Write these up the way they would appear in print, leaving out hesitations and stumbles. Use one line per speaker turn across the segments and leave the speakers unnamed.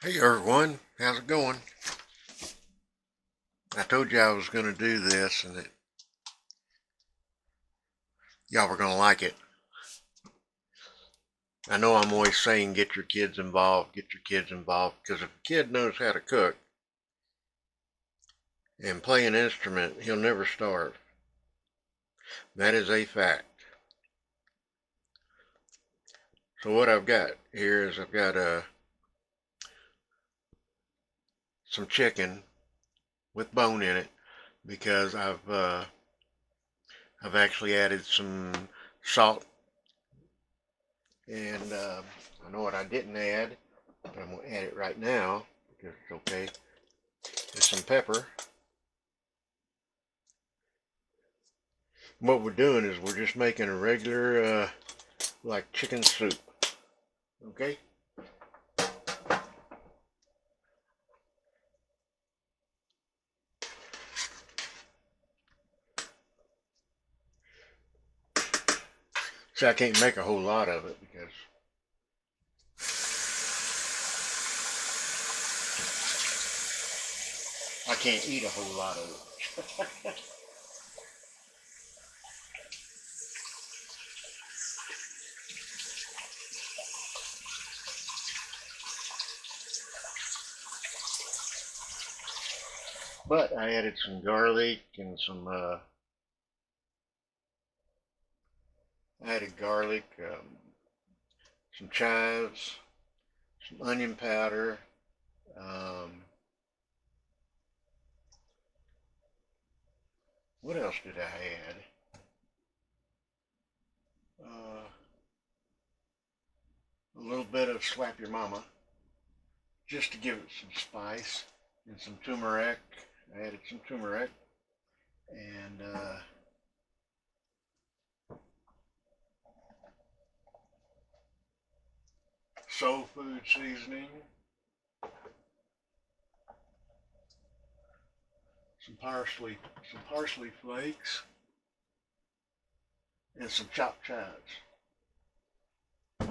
Hey everyone, how's it going? I told you I was going to do this and that y'all were going to like it. I know I'm always saying get your kids involved, because if a kid knows how to cook and play an instrument, he'll never starve. That is a fact. So what I've got here is I've got some chicken with bone in it because I've actually added some salt and I know what I didn't add, but I'm going to add it right now because it's okay. There's some pepper. What we're doing is we're just making a regular like chicken soup. Okay. So I can't make a whole lot of it because I can't eat a whole lot of it. But I added some garlic and some chives, some onion powder. Um, what else did I add? Uh, a little bit of slap your mama, just to give it some spice, and some turmeric. I added some turmeric and soul food seasoning, some parsley flakes, and some chopped chives. I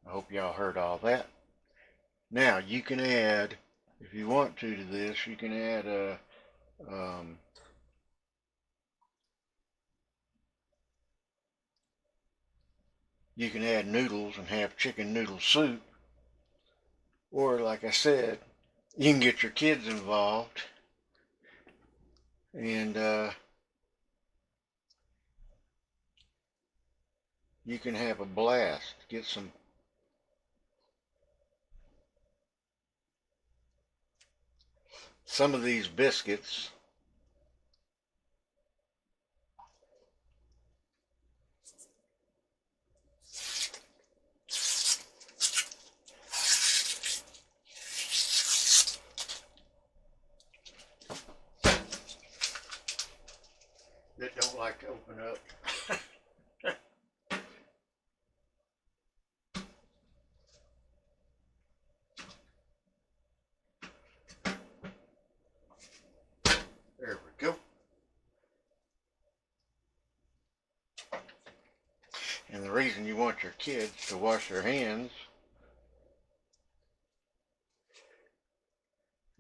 hope y'all heard all that. Now you can add, if you want to this, you can add um, you can add noodles and have chicken noodle soup, or like I said, you can get your kids involved and you can have a blast. Get some of these biscuits. That don't like to open up. There we go. And the reason you want your kids to wash their hands,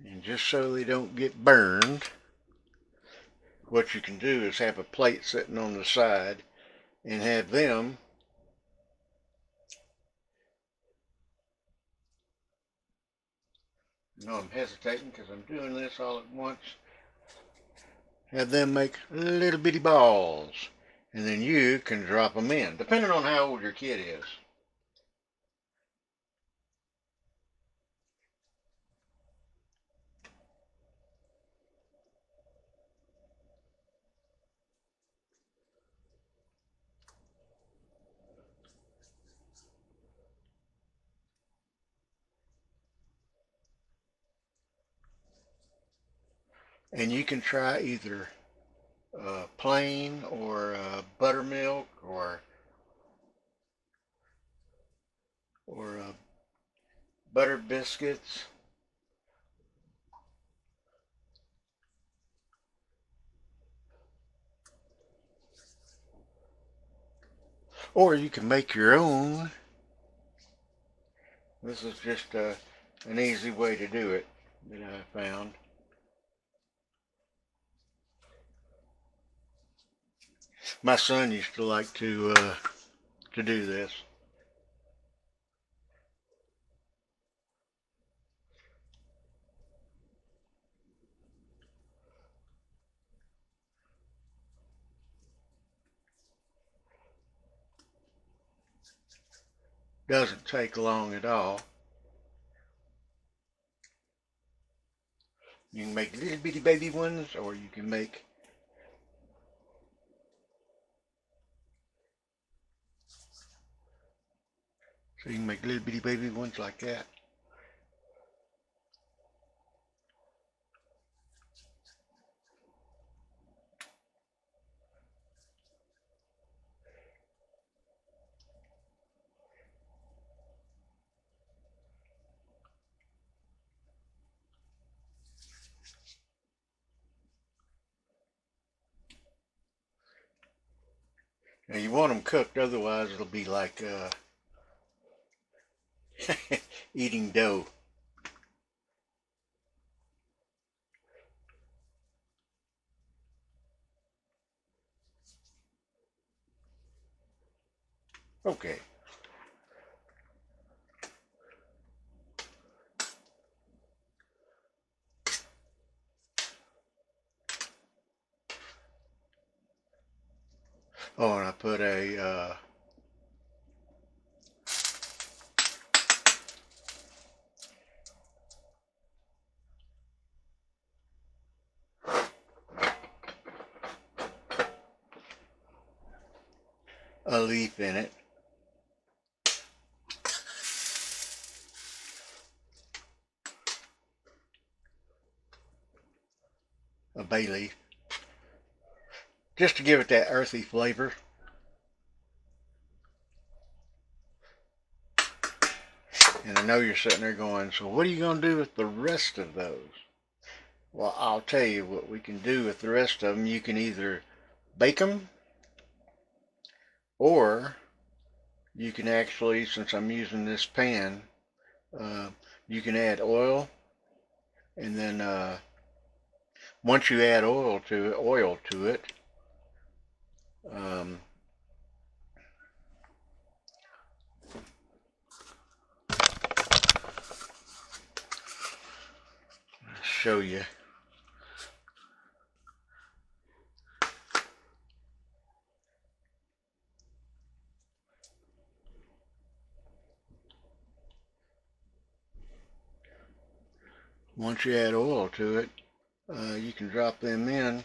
and just so they don't get burned, what you can do is have a plate sitting on the side and have them I'm hesitating because I'm doing this all at once. Have them make little bitty balls, and then you can drop them in, depending on how old your kid is. And you can try either plain or buttermilk or butter biscuits. Or you can make your own This is just an easy way to do it that I found. My son used to like to do this. Doesn't take long at all. You can make little bitty baby ones, or you can make little bitty baby ones like that. Now you want them cooked, otherwise it'll be like eating dough. Okay. Oh, and I put a leaf in it. A bay leaf. Just to give it that earthy flavor. And I know you're sitting there going, so what are you going to do with the rest of those? Well, I'll tell you what we can do with the rest of them. You can either bake them, or you can actually, since I'm using this pan, you can add oil, and then once you add oil to it, um, I'll show you. Once you add oil to it, you can drop them in.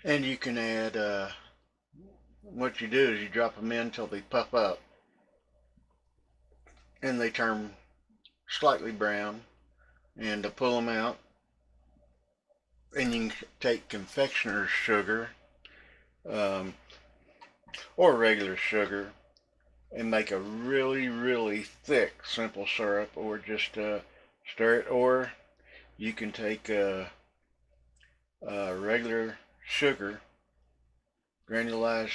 And you can add, what you do is you drop them in until they puff up. And they turn slightly brown. And to pull them out, and you can take confectioner's sugar, or regular sugar, and make a really, really thick simple syrup, or just stir it. Or you can take regular sugar, granulized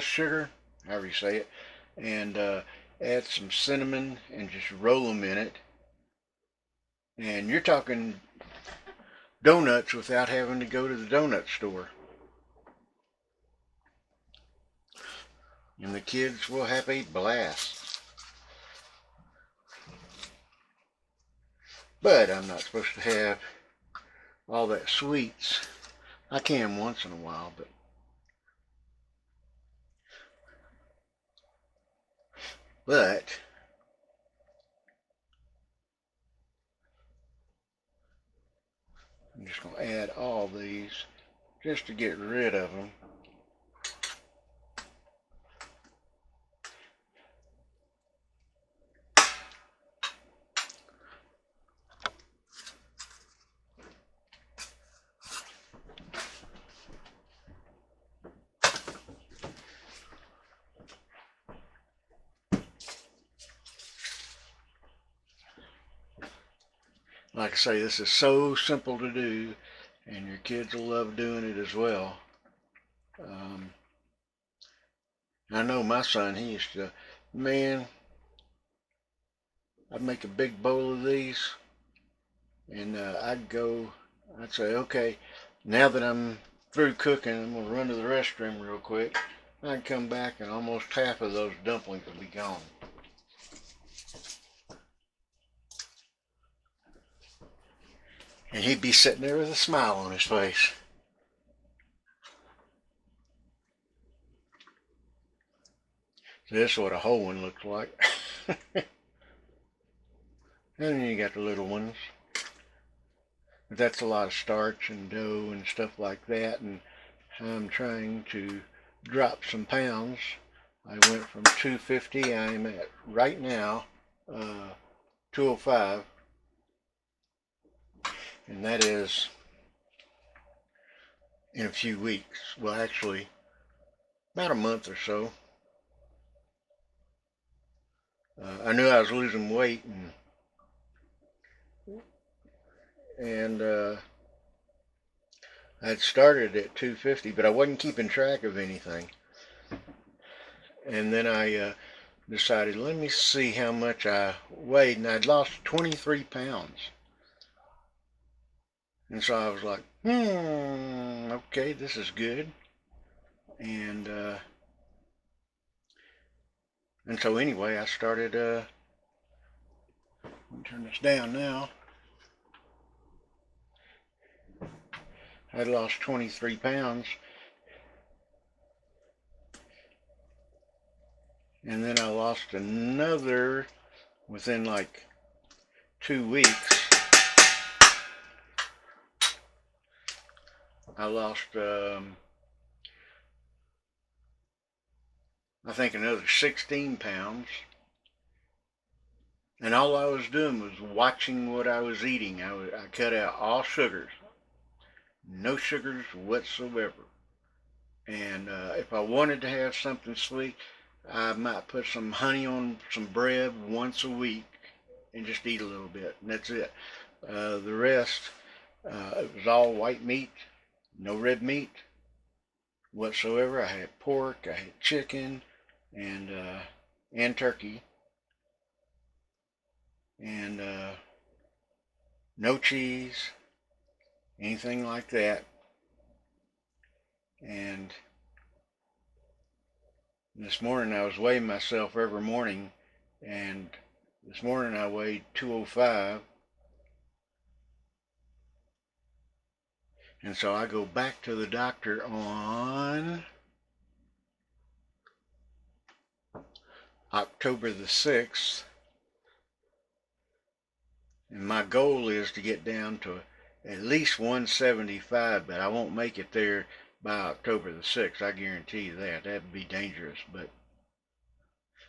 sugar, however you say it, and add some cinnamon and just roll them in it. And you're talking donuts without having to go to the donut store. And the kids will have a blast. But I'm not supposed to have all that sweets. I can once in a while, but I'm just going to add all these just to get rid of them. Like I say, this is so simple to do, and your kids will love doing it as well. I know my son, he used to, man, I'd make a big bowl of these, and I'd say, okay, now that I'm through cooking, I'm going to run to the restroom real quick. I'd come back and almost half of those dumplings would be gone. And he'd be sitting there with a smile on his face. So this is what a whole one looks like. And then you got the little ones. But that's a lot of starch and dough and stuff like that. And I'm trying to drop some pounds. I went from 250. I'm at right now 205. And that is in a few weeks. Well, actually, about a month or so. I knew I was losing weight, and I'd started at 250, but I wasn't keeping track of anything. And then I decided, let me see how much I weighed, and I'd lost 23 pounds. And so I was like, okay, this is good. And so anyway, I started, let me turn this down now. I lost 23 pounds. And then I lost another within like 2 weeks. I lost, I think another 16 pounds. And all I was doing was watching what I was eating. I cut out all sugars. No sugars whatsoever. And if I wanted to have something sweet, I might put some honey on some bread once a week and just eat a little bit. And that's it. The rest, it was all white meat, no red meat whatsoever. I had pork, I had chicken, and turkey. And no cheese, anything like that. And this morning I was weighing myself every morning, and this morning I weighed 205. And so I go back to the doctor on October the 6th. And my goal is to get down to at least 175, but I won't make it there by October the 6th. I guarantee you that. That'd be dangerous.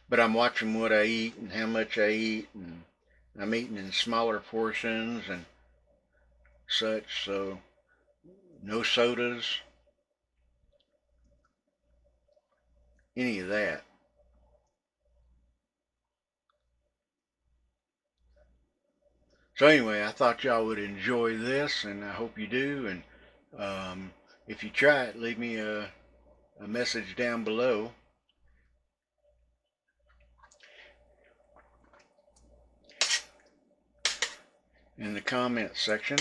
But I'm watching what I eat and how much I eat, and I'm eating in smaller portions and such, so no sodas, any of that. So anyway, I thought y'all would enjoy this, and I hope you do. And if you try it, leave me a message down below. In the comments section.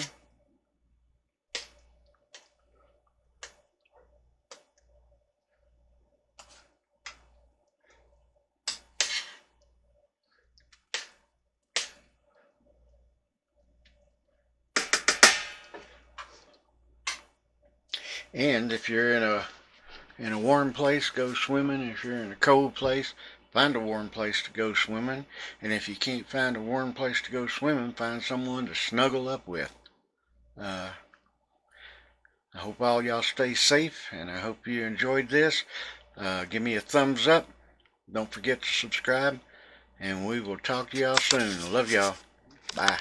And if you're in a warm place, go swimming. If you're in a cold place, find a warm place to go swimming. And if you can't find a warm place to go swimming, find someone to snuggle up with. I hope all y'all stay safe, and I hope you enjoyed this. Give me a thumbs up. Don't forget to subscribe, and we will talk to y'all soon. Love y'all. Bye.